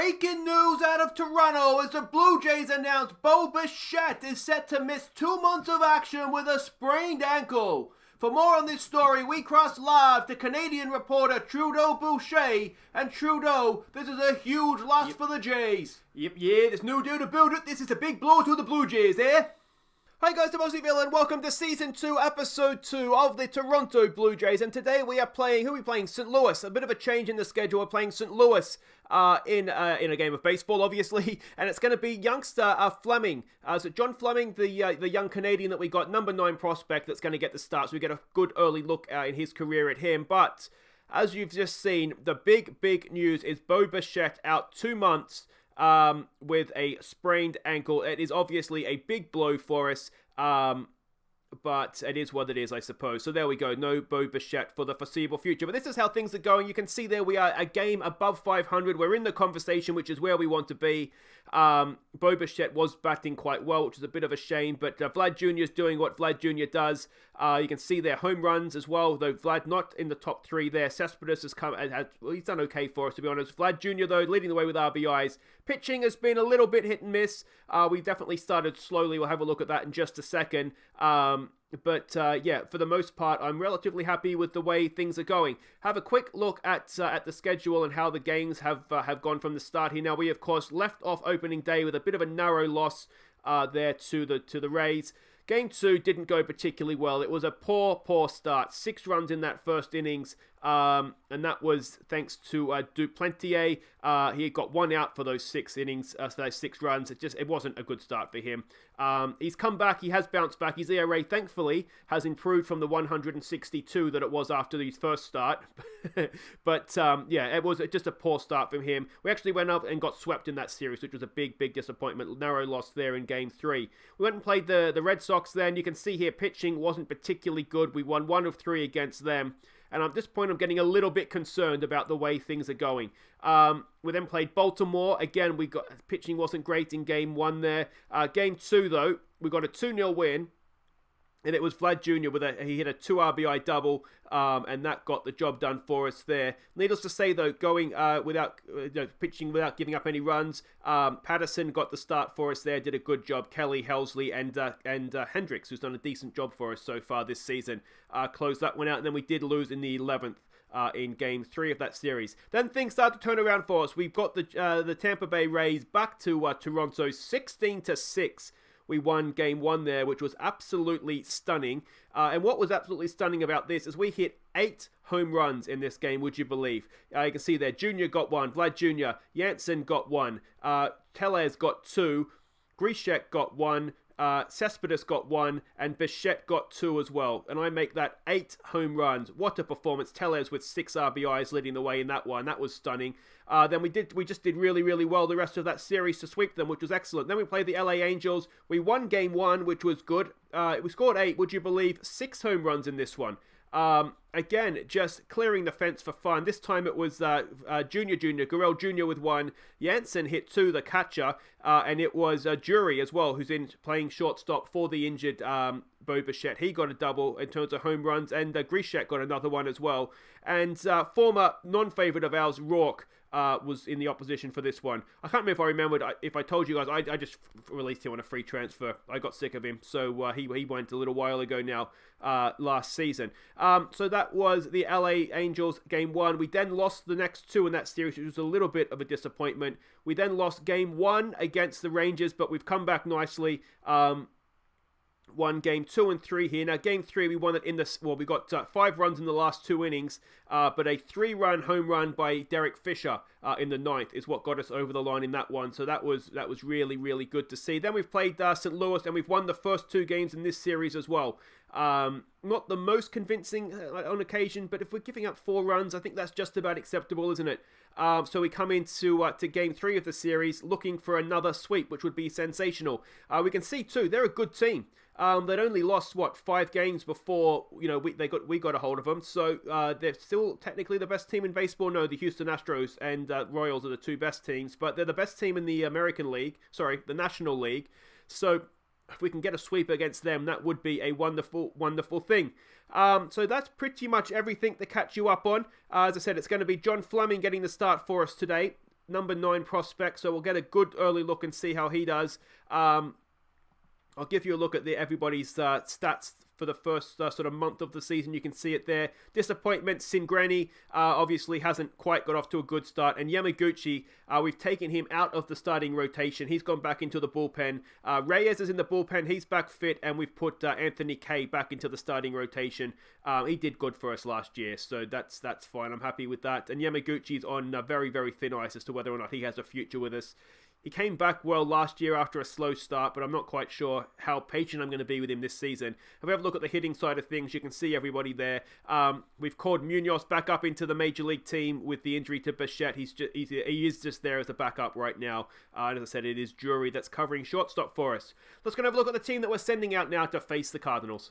Breaking news out of Toronto as the Blue Jays announced Bo Bichette is set to miss 2 months of action with a sprained ankle. For more on this story, we cross live to Canadian reporter Trudeau Boucher. And Trudeau, this is a huge loss for the Jays. Yep, there's no doubt about it. This is a big blow to the Blue Jays, eh? Hi guys, I'm Aussie and welcome to Season 2, Episode 2 of the Toronto Blue Jays. And today we are playing, who are we playing? St. Louis. A bit of a change in the schedule. We're playing St. Louis in a game of baseball, obviously. And it's going to be youngster Fleming. So John Fleming, the young Canadian that we got, number 9 prospect that's going to get the start. So we get a good early look in his career at him. But as you've just seen, the big news is Bo Bichette out 2 months. With a sprained ankle. It is obviously a big blow for us, but it is what it is, I suppose. So there we go, no Bo Bichette for the foreseeable future. But this is how things are going. You can see there we are a game above 500. We're in the conversation, which is where we want to be. Bo Bichette was batting quite well, which is a bit of a shame, but Vlad Jr. is doing what Vlad Jr. does. You can see their home runs as well, though Vlad not in the top 3 there. Cespedes has come, well, he's done okay for us, to be honest. Vlad Jr., though, leading the way with RBIs. Pitching has been a little bit hit and miss. We definitely started slowly. We'll have a look at that in just a second. But yeah, for the most part, I'm relatively happy with the way things are going. Have a quick look at the schedule and how the games have gone from the start here. Now, we, of course, left off opening day with a bit of a narrow loss there to the Rays. Game 2 didn't go particularly well. It was a poor start. 6 runs in that first innings, and that was thanks to Duplantier. He got 1 out for those 6 innings, for those 6 runs. It wasn't a good start for him. He's come back. He has bounced back. His ERA, thankfully, has improved from the 162 that it was after his first start. But yeah, it was just a poor start from him. We actually went up and got swept in that series, which was a big disappointment. Narrow loss there in Game 3. We went and played the Red Sox then. You can see here pitching wasn't particularly good. We won 1 of 3 against them. And at this point, I'm getting a little bit concerned about the way things are going. We then played Baltimore. Again, pitching wasn't great in Game 1 there. Game 2, though, we got a 2-0 win. And it was Vlad Jr. He hit a 2 RBI double, and that got the job done for us there. Needless to say, though, going pitching without giving up any runs. Patterson got the start for us there, did a good job. Kelly, Helsley, and Hendricks, who's done a decent job for us so far this season, closed that one out. And then we did lose in the 11th. In Game 3 of that series. Then things start to turn around for us. We've got the Tampa Bay Rays back to Toronto, 16-6. We won Game 1 there, which was absolutely stunning. And what was absolutely stunning about this is we hit 8 home runs in this game, would you believe? You can see there, Junior got 1, Vlad Jr., Jansen got 1, Tellez got 2, Grishek got 1, Cespedes got 1, and Bichette got 2 as well. And I make that 8 home runs. What a performance. Tellez with 6 RBIs leading the way in that one. That was stunning. Then we just did really well the rest of that series to sweep them, which was excellent. Then we played the LA Angels. We won Game 1, which was good. We scored 8, would you believe? 6 home runs in this one. Again, just clearing the fence for fun. This time it was Junior, Gurrell Jr. with 1. Jansen hit 2, the catcher, and it was Jury as well, who's in playing shortstop for the injured Bo Bichette. He got a double in terms of home runs, and Grishek got another one as well. And former non-favorite of ours, Rourke, was in the opposition for this one. I can't remember if I remembered, if I told you guys, I just released him on a free transfer. I got sick of him, so he went a little while ago now, last season. So that was the LA Angels Game 1. We then lost the next 2 in that series, which was a little bit of a disappointment. We then lost Game 1 against the Rangers, but we've come back nicely. Won Game 2 and 3 here. Now, Game 3, we won it we got 5 runs in the last 2 innings, but a 3-run home run by Derek Fisher in the 9th is what got us over the line in that one. So that was really good to see. Then we've played St. Louis, and we've won the first 2 games in this series as well. Not the most convincing on occasion, but if we're giving up 4 runs, I think that's just about acceptable, isn't it? So we come into to Game 3 of the series looking for another sweep, which would be sensational. We can see, too, they're a good team. They'd only lost 5 games before we got a hold of them, so they're still technically the best team in baseball. No, the Houston Astros and Royals are the 2 best teams, but they're the best team in the the National League. So if we can get a sweep against them, that would be a wonderful thing. So that's pretty much everything to catch you up on. As I said, it's going to be John Fleming getting the start for us today. number 9 prospect, so we'll get a good early look and see how he does. I'll give you a look at everybody's stats for the first sort of month of the season. You can see it there. Disappointment, Singreni obviously hasn't quite got off to a good start. And Yamaguchi, we've taken him out of the starting rotation. He's gone back into the bullpen. Reyes is in the bullpen. He's back fit. And we've put Anthony Kay back into the starting rotation. He did good for us last year, so that's fine. I'm happy with that. And Yamaguchi's on very, very thin ice as to whether or not he has a future with us. He came back well last year after a slow start, but I'm not quite sure how patient I'm going to be with him this season. If we have a look at the hitting side of things, you can see everybody there. We've called Munoz back up into the Major League team with the injury to Bichette. He is just there as a backup right now. And as I said, it is Drury that's covering shortstop for us. Let's go and have a look at the team that we're sending out now to face the Cardinals.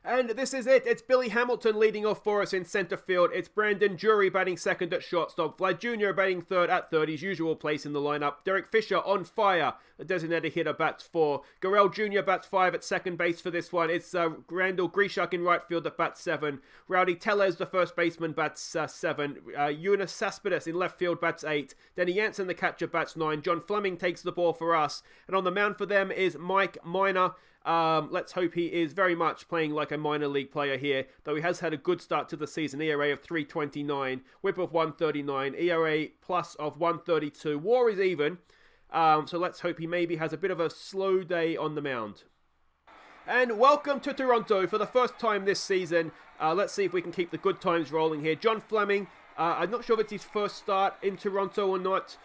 And this is it. It's Billy Hamilton leading off for us in center field. It's Brandon Drury batting second at shortstop. Vlad Jr. batting third at third, his usual place in the lineup. Derek Fisher on fire. The designated hitter bats 4. Gurrell Jr. bats 5 at second base for this one. It's Randall Grishak in right field that bats 7. Rowdy Tellez, the first baseman, bats 7. Eunice Cespedes in left field bats 8. Denny Gant, the catcher, bats 9. John Fleming takes the ball for us. And on the mound for them is Mike Minor. Let's hope he is very much playing like a minor league player here, though he has had a good start to the season. ERA of 3.29, whip of 1.39, ERA plus of 1.32. WAR is even, so let's hope he maybe has a bit of a slow day on the mound. And welcome to Toronto for the first time this season. Let's see if we can keep the good times rolling here. John Fleming, I'm not sure if it's his first start in Toronto or not.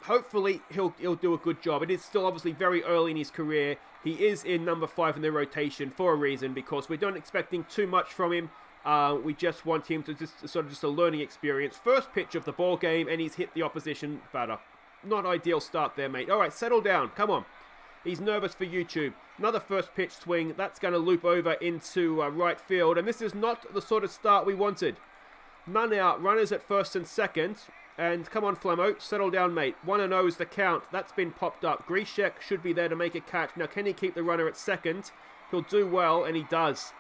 Hopefully he'll do a good job. It is still obviously very early in his career. He is in number 5 in the rotation for a reason, because we're not expecting too much from him. We just want him to just a learning experience. First pitch of the ball game, and he's hit the opposition batter. Not ideal start there, mate. All right, settle down. Come on. He's nervous for YouTube. Another first pitch swing. That's going to loop over into right field, and this is not the sort of start we wanted. Man out, runners at first and second. And come on, Flemo, settle down, mate. 1-0 is the count. That's been popped up. Grishek should be there to make a catch. Now, can he keep the runner at second? He'll do well, and he does.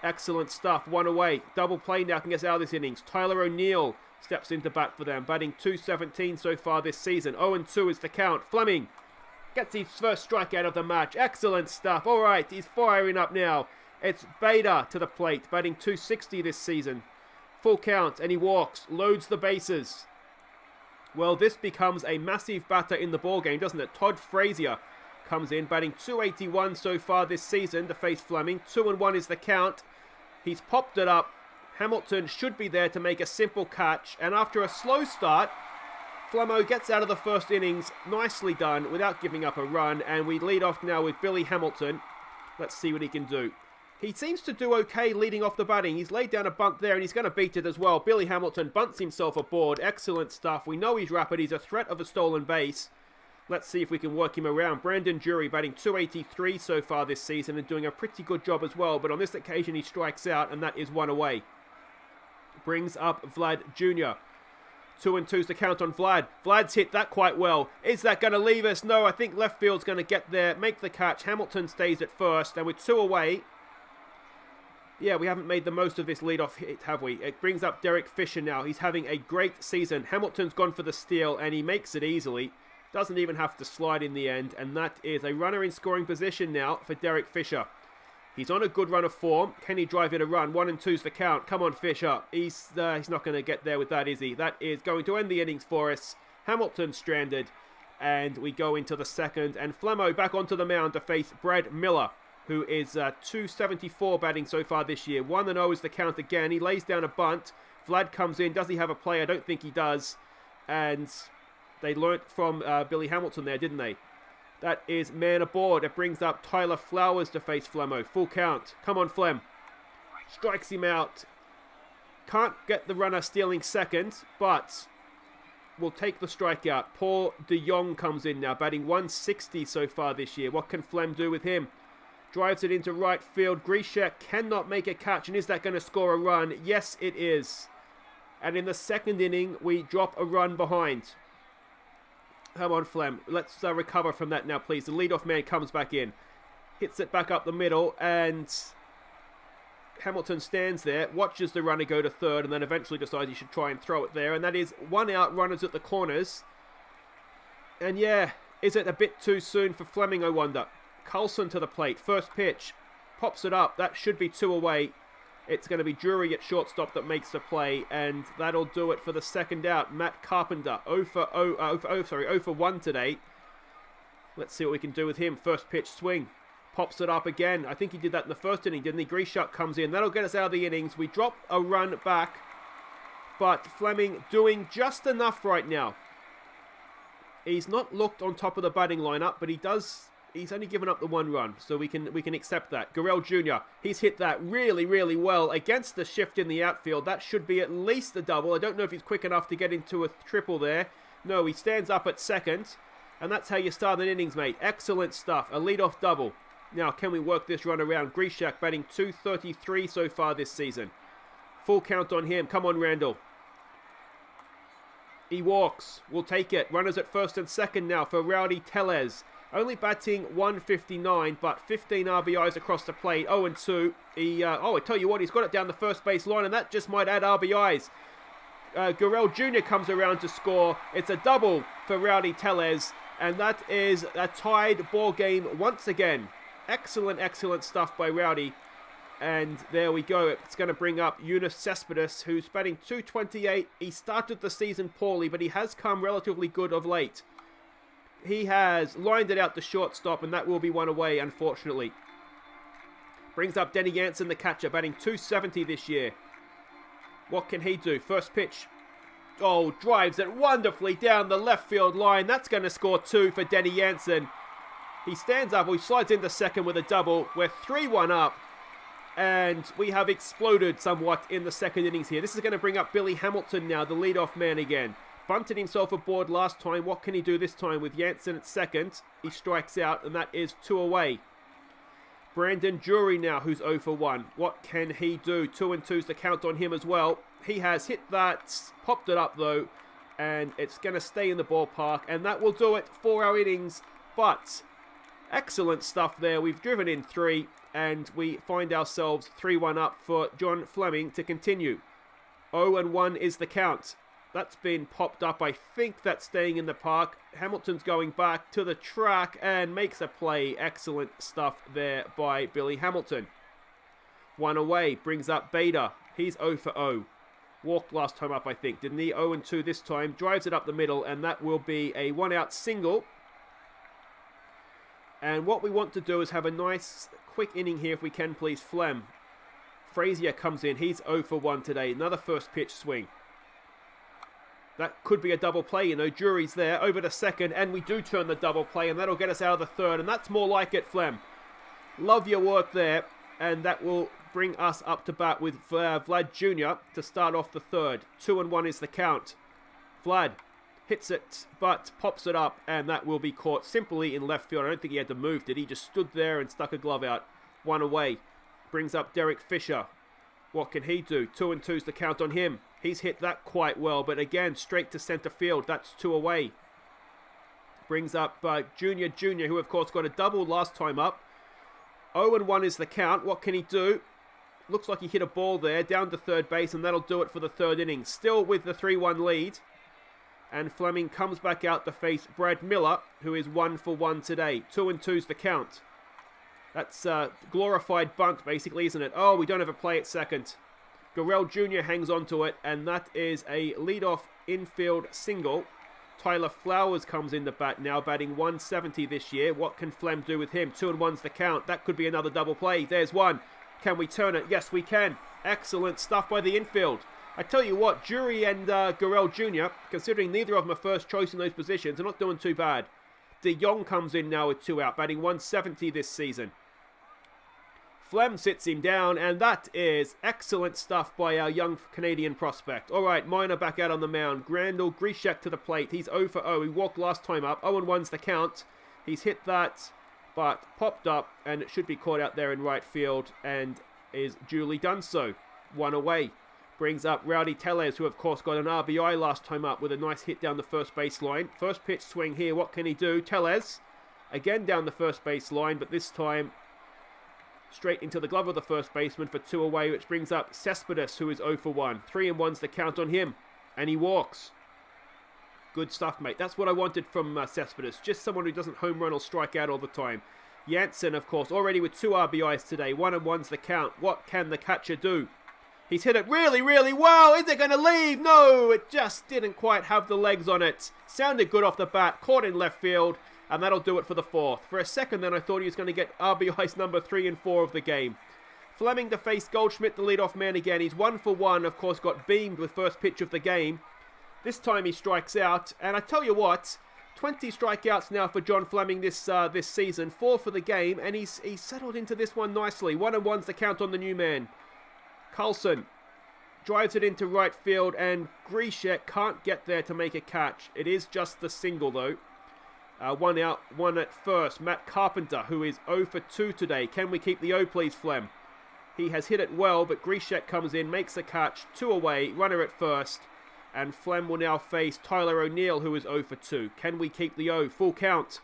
Excellent stuff. 1 away. Double play now can get out of this innings. Tyler O'Neill steps into bat for them, batting .217 so far this season. 0-2 is the count. Fleming gets his first strikeout of the match. Excellent stuff. All right, he's firing up now. It's Bader to the plate, batting .260 this season. Full count, and he walks, loads the bases. Well, this becomes a massive batter in the ballgame, doesn't it? Todd Frazier comes in, batting .281 so far this season to face Fleming. 2-1 is the count. He's popped it up. Hamilton should be there to make a simple catch. And after a slow start, Flemo gets out of the first innings. Nicely done without giving up a run. And we lead off now with Billy Hamilton. Let's see what he can do. He seems to do okay leading off the batting. He's laid down a bunt there, and he's going to beat it as well. Billy Hamilton bunts himself aboard. Excellent stuff. We know he's rapid. He's a threat of a stolen base. Let's see if we can work him around. Brandon Drury batting .283 so far this season and doing a pretty good job as well. But on this occasion, he strikes out, and that is 1 away. Brings up Vlad Jr. 2-2's the count on Vlad. Vlad's hit that quite well. Is that going to leave us? No, I think left field's going to get there, make the catch. Hamilton stays at first, and with 2 away... Yeah, we haven't made the most of this leadoff hit, have we? It brings up Derek Fisher now. He's having a great season. Hamilton's gone for the steal, and he makes it easily. Doesn't even have to slide in the end, and that is a runner in scoring position now for Derek Fisher. He's on a good run of form. Can he drive in a run? 1-2's the count. Come on, Fisher. He's not going to get there with that, is he? That is going to end the innings for us. Hamilton stranded, and we go into the second, and Flemo back onto the mound to face Brad Miller, who is .274 batting so far this year. 1-0 is the count again. He lays down a bunt. Vlad comes in. Does he have a play? I don't think he does. And they learnt from Billy Hamilton there, didn't they? That is man aboard. It brings up Tyler Flowers to face Flemo. Full count. Come on, Flem. Strikes him out. Can't get the runner stealing second, but will take the strikeout. Paul de Jong comes in now, batting .160 so far this year. What can Flem do with him? Drives it into right field. Grishek cannot make a catch. And is that going to score a run? Yes, it is. And in the second inning, we drop a run behind. Come on, Flem. Let's recover from that now, please. The leadoff man comes back in. Hits it back up the middle. And Hamilton stands there, watches the runner go to third, and then eventually decides he should try and throw it there. And that is 1 out, runners at the corners. And yeah, is it a bit too soon for Fleming, I wonder? Carlson to the plate, first pitch, pops it up. That should be 2 away. It's going to be Drury at shortstop that makes the play, and that'll do it for the second out. Matt Carpenter, 0 for 1 today. Let's see what we can do with him. First pitch swing. Pops it up again. I think he did that in the first inning, didn't he? Grishuk comes in. That'll get us out of the innings. We drop a run back, but Fleming doing just enough right now. He's not looked on top of the batting lineup, but he's only given up the 1 run, so we can accept that. Gurrell Jr., he's hit that really, really well against the shift in the outfield. That should be at least a double. I don't know if he's quick enough to get into a triple there. No, he stands up at second, and that's how you start an innings, mate. Excellent stuff. A leadoff double. Now, can we work this run around? Grishak batting .233 so far this season. Full count on him. Come on, Randall. He walks. We'll take it. Runners at first and second now for Rowdy Tellez. Only batting .159, but 15 RBIs across the plate. 0-2. I tell you what, he's got it down the first base line, and that just might add RBIs. Gurrell Jr. comes around to score. It's a double for Rowdy Tellez, and that is a tied ball game once again. Excellent, excellent stuff by Rowdy. And there we go. It's going to bring up Eunice Cespedes, who's batting .228. He started the season poorly, but he has come relatively good of late. He has lined it out to shortstop, and that will be 1 away, unfortunately. Brings up Denny Gant, the catcher, batting .270 this year. What can he do? First pitch. Oh, drives it wonderfully down the left field line. That's going to score 2 for Denny Jansen. He stands up, he slides into second with a double. We're 3-1 up, and we have exploded somewhat in the second innings here. This is going to bring up Billy Hamilton now, the leadoff man again. Bunted himself aboard last time. What can he do this time with Jansen at second? He strikes out, and that is 2 away. Brandon Drury now, who's 0 for 1. What can he do? 2-2's the count on him as well. He has hit that, popped it up though, and it's going to stay in the ballpark, and that will do it for our innings. But excellent stuff there. We've driven in 3, and we find ourselves 3-1 up for John Fleming to continue. 0-1 is the count. That's been popped up. I think that's staying in the park. Hamilton's going back to the track and makes a play. Excellent stuff there by Billy Hamilton. 1 away. Brings up Bader. He's 0 for 0. Walked last time up, I think. Didn't he? 0-2 this time. Drives it up the middle, and that will be a 1-out single. And what we want to do is have a nice quick inning here if we can, please. Flem. Frazier comes in. He's 0 for 1 today. Another first pitch swing. That could be a double play, you know. Drury's there, over to second, and we do turn the double play, and that'll get us out of the third, and that's more like it, Flem. Love your work there, and that will bring us up to bat with Vlad Jr. to start off the third. 2-1 is the count. Vlad hits it, but pops it up, and that will be caught simply in left field. I don't think he had to move, did he? Just stood there and stuck a glove out. 1 away. Brings up Derek Fisher. What can he do? 2-2's the count on him. He's hit that quite well, but again, straight to center field. That's 2 away. Brings up Junior, who of course got a double last time up. 0-1 is the count. What can he do? Looks like he hit a ball there, down to third base, and that'll do it for the third inning. Still with the 3-1 lead. And Fleming comes back out to face Brad Miller, who is 1 for 1 today. 2-2's the count. That's glorified bunt, basically, isn't it? Oh, we don't have a play at second. Gurrell Jr. hangs on to it, and that is a leadoff infield single. Tyler Flowers comes in the bat now, batting .170 this year. What can Flem do with him? 2-1's the count. That could be another double play. There's one. Can we turn it? Yes, we can. Excellent stuff by the infield. I tell you what, Drury and Gurrell Jr., considering neither of them are first choice in those positions, are not doing too bad. De Jong comes in now with 2 out, batting .170 this season. Flem sits him down, and that is excellent stuff by our young Canadian prospect. All right, Minor back out on the mound. Grishak to the plate. He's 0 for 0. He walked last time up. 0-1's the count. He's hit that, but popped up, and it should be caught out there in right field, and is duly done so. 1 away. Brings up Rowdy Tellez, who of course got an RBI last time up with a nice hit down the first base line. First pitch swing here. What can he do? Tellez, again down the first base line, but this time Straight into the glove of the first baseman for 2 away, which brings up Cespedes, who is 0 for 1. 3-1's the count on him, and he walks. Good stuff, mate. That's what I wanted from Cespedes. Just someone who doesn't home run or strike out all the time. Jansen, of course, already with 2 RBIs today. 1-1's the count. What can the catcher do? He's hit it really, really well. Is it going to leave? No, it just didn't quite have the legs on it. Sounded good off the bat. Caught in left field. And that'll do it for the 4th. For a second then, I thought he was going to get RBIs number 3 and 4 of the game. Fleming to face Goldschmidt, the leadoff man again. He's 1 for 1, of course, got beamed with first pitch of the game. This time he strikes out. And I tell you what, 20 strikeouts now for John Fleming this season. 4 for the game, and he's settled into this one nicely. 1-1's the count on the new man. Carlson drives it into right field, and Grishek can't get there to make a catch. It is just the single, though. 1 out, 1 at first. Matt Carpenter, who is 0 for 2 today. Can we keep the O, please, Flem? He has hit it well, but Grishek comes in, makes a catch. 2 away, runner at first. And Flem will now face Tyler O'Neill, who is 0 for 2. Can we keep the O? Full count.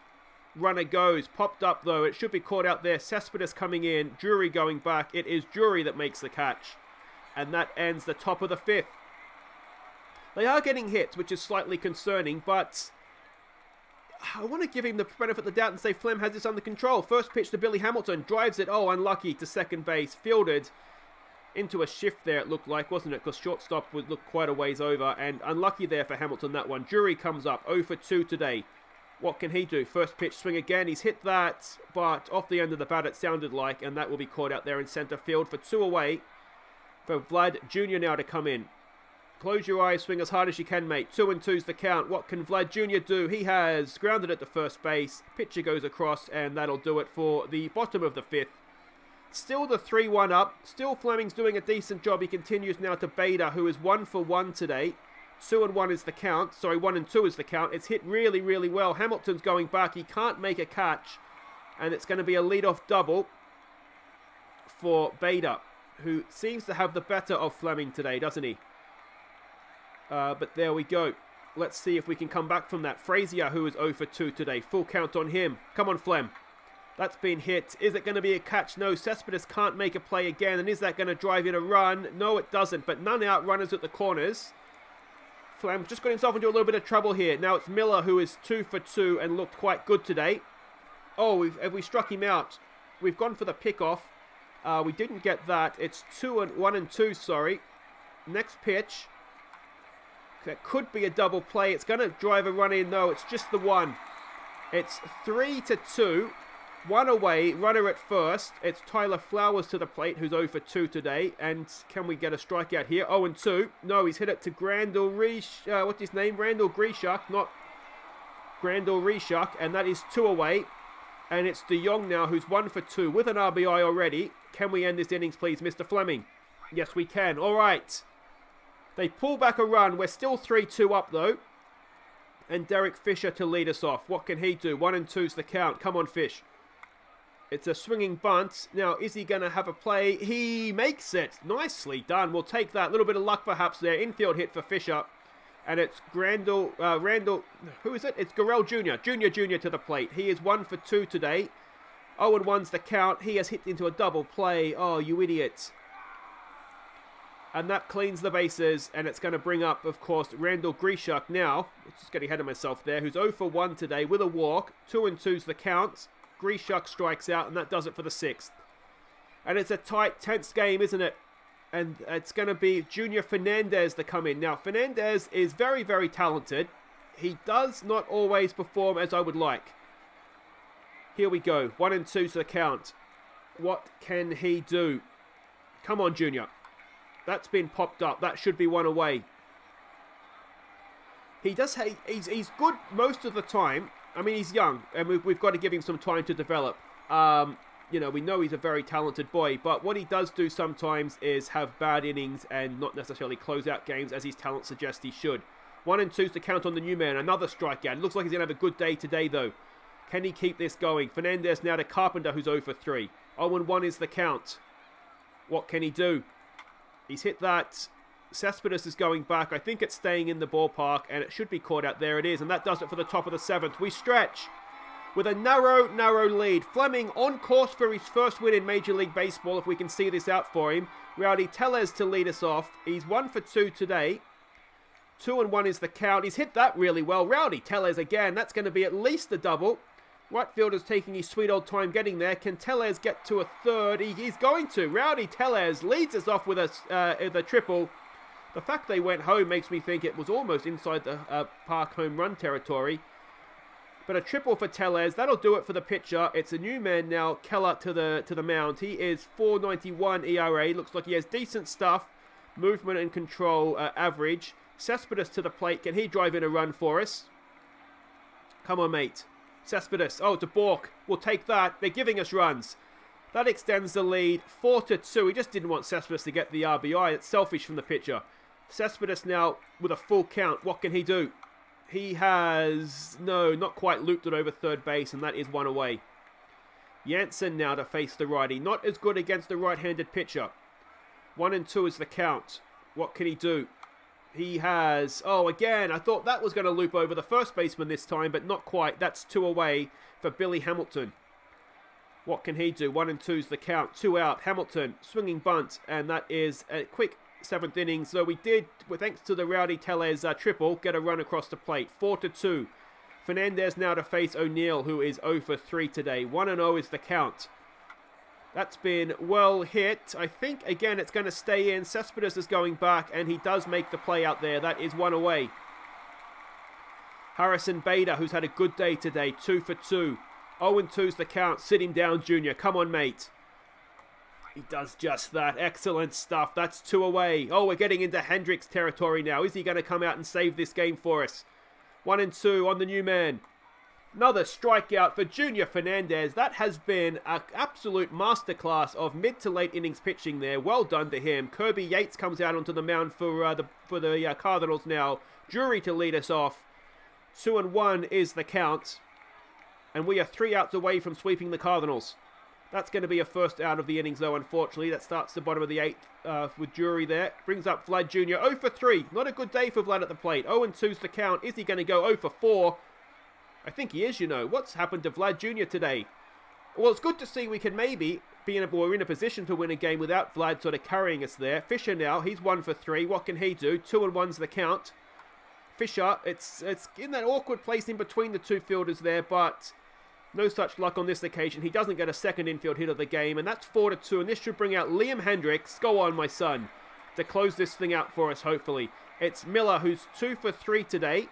Runner goes. Popped up, though. It should be caught out there. Cespedes coming in. Drury going back. It is Drury that makes the catch. And that ends the top of the 5th. They are getting hits, which is slightly concerning, but I want to give him the benefit of the doubt and say Flem has this under control. First pitch to Billy Hamilton. Drives it. Oh, unlucky to second base. Fielded into a shift there, it looked like, wasn't it? Because shortstop would look quite a ways over. And unlucky there for Hamilton, that one. Drury comes up. 0 for 2 today. What can he do? First pitch swing again. He's hit that, but off the end of the bat it sounded like. And that will be caught out there in center field for 2 away. For Vlad Jr. now to come in. Close your eyes, swing as hard as you can, mate. 2-2's the count. What can Vlad Jr. do? He has grounded it to first base. Pitcher goes across, and that'll do it for the bottom of the 5th. Still the 3-1 up. Still Fleming's doing a decent job. He continues now to Bader, who is 1 for 1 today. 2-1 is the count. Sorry, 1-2 is the count. It's hit really, really well. Hamilton's going back. He can't make a catch. And it's going to be a leadoff double for Bader, who seems to have the better of Fleming today, doesn't he? But there we go. Let's see if we can come back from that. Frazier, who is 0 for 2 today. Full count on him. Come on, Flem. That's been hit. Is it going to be a catch? No. Cespedes can't make a play again. And is that going to drive in a run? No, it doesn't. But none out. Runners at the corners. Flem just got himself into a little bit of trouble here. Now it's Miller, who is 2 for 2 and looked quite good today. Oh, have we struck him out? We've gone for the pickoff. We didn't get that. It's 1-2, sorry. Next pitch. That could be a double play. It's going to drive a run in. No, it's just the one. It's 3-2. 1 away. Runner at first. It's Tyler Flowers to the plate, who's 0 for 2 today. And can we get a strikeout here? 0-2. No, he's hit it to Randall what's his name? Randall Grishuk, not Randall Reshuk. And that is 2 away. And it's De Jong now, who's 1 for 2 with an RBI already. Can we end this innings, please, Mr. Fleming? Yes, we can. All right. They pull back a run. We're still 3-2 up, though. And Derek Fisher to lead us off. What can he do? 1-2's the count. Come on, Fish. It's a swinging bunt. Now, is he going to have a play? He makes it. Nicely done. We'll take that. A little bit of luck, perhaps, there. Infield hit for Fisher. And it's Randall, who is it? It's Gurrell Jr. Jr. to the plate. He is 1 for 2 today. 0-1's the count. He has hit into a double play. Oh, you idiot. And that cleans the bases, and it's going to bring up, of course, Randall Grishuk now. Just getting ahead of myself there, who's 0 for 1 today with a walk. 2-2's the count. Grishuk strikes out, and that does it for the 6th. And it's a tight, tense game, isn't it? And it's going to be Junior Fernandez to come in. Now, Fernandez is very, very talented. He does not always perform as I would like. Here we go. 1-2's the count. What can he do? Come on, Junior. That's been popped up. That should be 1 away. He's good most of the time. I mean, he's young, and we've got to give him some time to develop. We know he's a very talented boy, but what he does do sometimes is have bad innings and not necessarily close out games as his talent suggests he should. 1-2's to count on the new man. Another strikeout. Looks like he's going to have a good day today, though. Can he keep this going? Fernandez now to Carpenter, who's 0 for 3. 0-1 is the count. What can he do? He's hit that. Cespedes is going back. I think it's staying in the ballpark, and it should be caught out. There it is, and that does it for the top of the 7th. We stretch. with a narrow lead. Fleming on course for his first win in Major League Baseball, if we can see this out for him. Rowdy Tellez to lead us off. He's 1 for 2 today. 2-1 is the count. He's hit that really well. Rowdy Tellez again. That's going to be at least a double. Right fielder's taking his sweet old time getting there. Can Tellez get to a third? He's going to. Rowdy Tellez leads us off with the triple. The fact they went home makes me think it was almost inside the park home run territory. But a triple for Tellez. That'll do it for the pitcher. It's a new man now, Keller to the mound. He is 4.91 ERA. Looks like he has decent stuff. Movement and control average. Cespedes to the plate. Can he drive in a run for us? Come on, mate. Cespedes. Oh, to Bork. We'll take that. They're giving us runs. That extends the lead. 4-2. He just didn't want Cespedes to get the RBI. It's selfish from the pitcher. Cespedes now with a full count. What can he do? He has, not quite looped it over third base, and that is one away. Jansen now to face the righty. Not as good against the right-handed pitcher. 1-2 is the count. What can he do? He has, again, I thought that was going to loop over the first baseman this time, but not quite. That's 2 away for Billy Hamilton. What can he do? 1-2 is the count. 2 out. Hamilton, swinging bunt, and that is a quick 7th inning. So we did, thanks to the Rowdy Tellez triple, get a run across the plate. 4-2. Fernandez now to face O'Neill, who is 0 for 3 today. 1-0 is the count. That's been well hit. I think, again, it's going to stay in. Cespedes is going back, and he does make the play out there. That is 1 away. Harrison Bader, who's had a good day today. 2 for 2. 0-2 is the count. Sit him down, Junior. Come on, mate. He does just that. Excellent stuff. That's 2 away. Oh, we're getting into Hendricks territory now. Is he going to come out and save this game for us? 1-2 on the new man. Another strikeout for Junior Fernandez. That has been an absolute masterclass of mid to late innings pitching there. Well done to him. Kirby Yates comes out onto the mound for the Cardinals now. Drury to lead us off. 2-1 is the count. And we are 3 outs away from sweeping the Cardinals. That's going to be a first out of the innings, though, unfortunately. That starts the bottom of the 8th with Drury there. Brings up Vlad Jr. 0 for 3. Not a good day for Vlad at the plate. 0-2's the count. Is he going to go 0 for 4? I think he is, What's happened to Vlad Jr. today? Well, it's good to see we can maybe we're in a position to win a game without Vlad sort of carrying us there. Fisher now, he's 1 for 3. What can he do? 2-1's the count. Fisher, it's in that awkward place in between the two fielders there, but no such luck on this occasion. He doesn't get a second infield hit of the game, and that's 4-2, and this should bring out Liam Hendricks. Go on, my son, to close this thing out for us, hopefully. It's Miller, who's 2 for 3 today.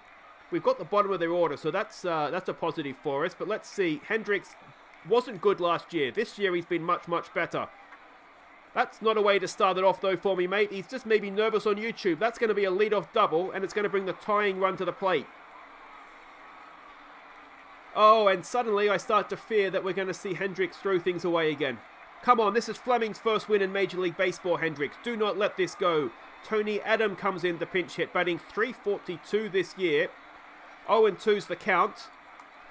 We've got the bottom of their order, so that's a positive for us. But let's see. Hendricks wasn't good last year. This year he's been much, much better. That's not a way to start it off, though, for me, mate. He's just maybe nervous on YouTube. That's going to be a leadoff double, and it's going to bring the tying run to the plate. Oh, and suddenly I start to fear that we're going to see Hendricks throw things away again. Come on, this is Fleming's first win in Major League Baseball, Hendricks. Do not let this go. Tony Adam comes in to pinch hit, batting .342 this year. 0-2's the count.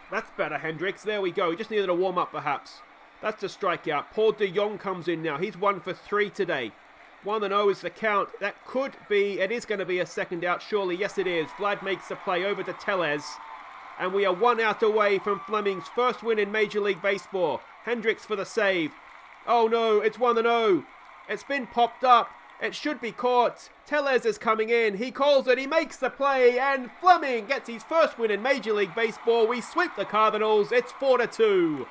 That's better, Hendricks. There we go. He just needed a warm-up, perhaps. That's a strikeout. Paul de Jong comes in now. He's 1 for 3 today. 1-0 is the count. That could be, it is going to be a second out, surely. Yes, it is. Vlad makes the play over to Tellez. And we are 1 out away from Fleming's first win in Major League Baseball. Hendricks for the save. Oh no, it's 1-0. It's been popped up. It should be caught. Tellez is coming in. He calls it. He makes the play. And Fleming gets his first win in Major League Baseball. We sweep the Cardinals. It's 4-2.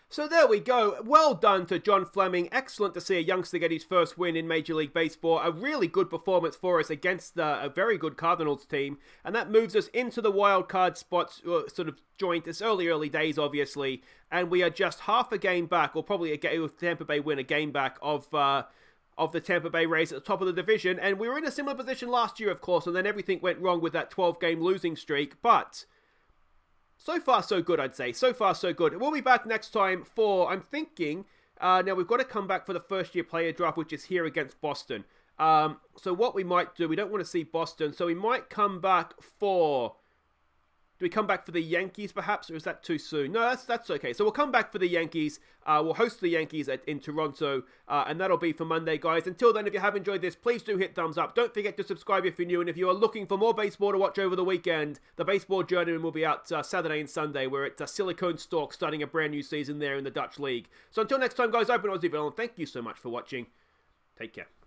So there we go. Well done to John Fleming. Excellent to see a youngster get his first win in Major League Baseball. A really good performance for us against a very good Cardinals team. And that moves us into the wild card spots sort of joint. It's early days, obviously. And we are just half a game back, or probably if Tampa Bay win, a game back of the Tampa Bay Rays at the top of the division. And we were in a similar position last year, of course, and then everything went wrong with that 12-game losing streak. But so far, so good, I'd say. So far, so good. We'll be back next time for, I'm thinking, now we've got to come back for the first-year player draft, which is here against Boston. So what we might do, we don't want to see Boston, so we might come back for, Do we come back for the Yankees, perhaps, or is that too soon? No, that's okay. So we'll come back for the Yankees. We'll host the Yankees in Toronto, and that'll be for Monday, guys. Until then, if you have enjoyed this, please do hit thumbs up. Don't forget to subscribe if you're new, and if you are looking for more baseball to watch over the weekend, the Baseball Journeyman will be out Saturday and Sunday. We're at Silicon Stalk, starting a brand new season there in the Dutch League. So until next time, guys, I've been Aussie Villain. Thank you so much for watching. Take care.